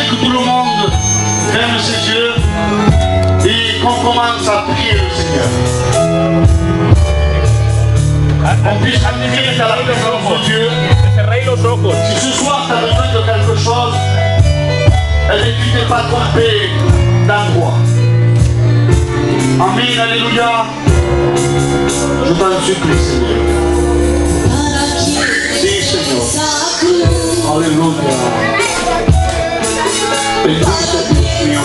que tout le monde ferme ses yeux et qu'on commence à prier le Seigneur. On puisse admirer à la présence de Dieu. Si ce soir tu as besoin de quelque chose, et tu t'es pas trompé d'endroit. Amen, alléluia. Je t'en supplie, Seigneur. Si, Seigneur. Alléluia. Bendito Dios mío,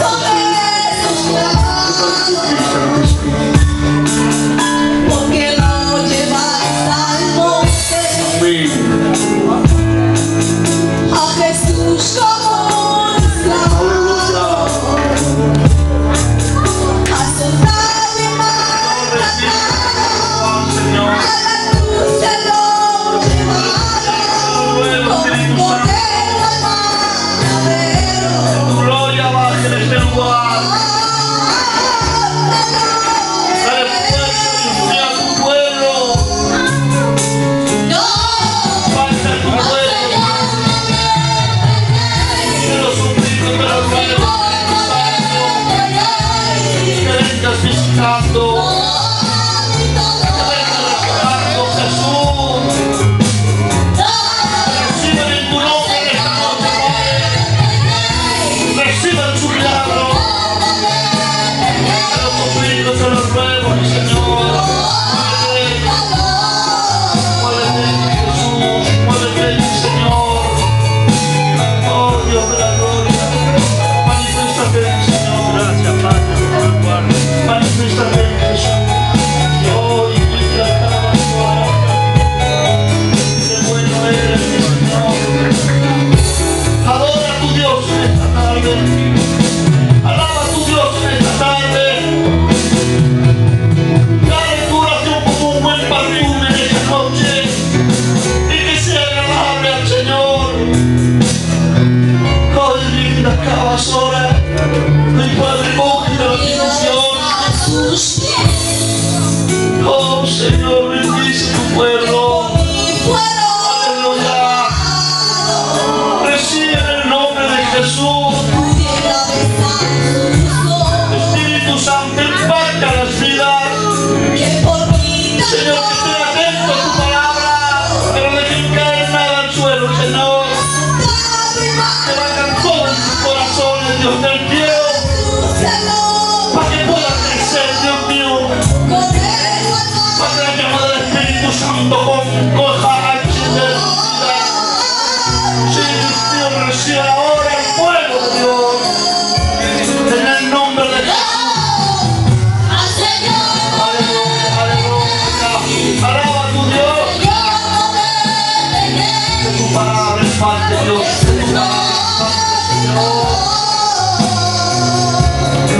Jesús. Je t'en supplie, Saint-Esprit. Porque lo llevas al monte. A Jesús como un esclavo. A soltar y maltratado. A la cruz se lo llevaron. Como cordero al matadero. Tu gloria baje en este lugar. Visitando, Jesús, reciben en tu nombre en esta noche, Padre, reciban su milagro, te lo suplico, te lo ruego, mi Señor, muévete, Jesús, muévete, mi Señor, oh Dios de la gloria, manifiéstate, Señor, gracias, Padre, por el guardia. Maniféstate en Jesús. Oh, iglesia, alaba qué bueno eres, mi Señor. Adora a tu Dios en esta tarde. Alaba a tu Dios en esta tarde. Dale tu oración como un buen perfume en esta noche. Y que sea agradable al Señor. Oh, linda cabazora. Mi Padre, coge la bendición. Oh Señor, bendice tu pueblo. Aleluya. Recibe en el nombre de Jesús. Espíritu Santo, impacta las vidas. Señor, que esté atento a tu palabra, pero no dejen caer nada al suelo, Señor. Que vayan todos en sus corazones, Dios del cielo, para que puedan crecer, Dios mío. Para que la llama del Espíritu Santo coja acción. Sí, Dios, recibe ahora el fuego de Dios. En el nombre de Jesús. Aleluya, aleluya. Alaba a tu Dios. Que tu palabra es parte, Dios. Que tu palabra es parte, Señor.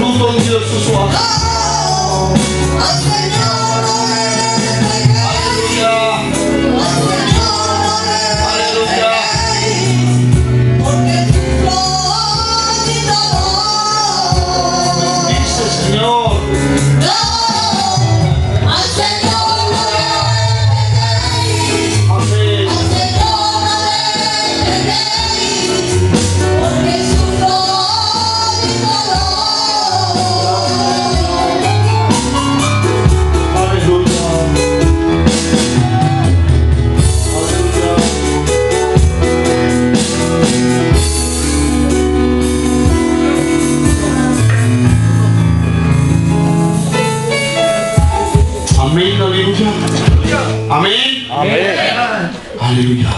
Luto en Dios su suave. Amén, aleluya. Amén. Amén. Aleluya.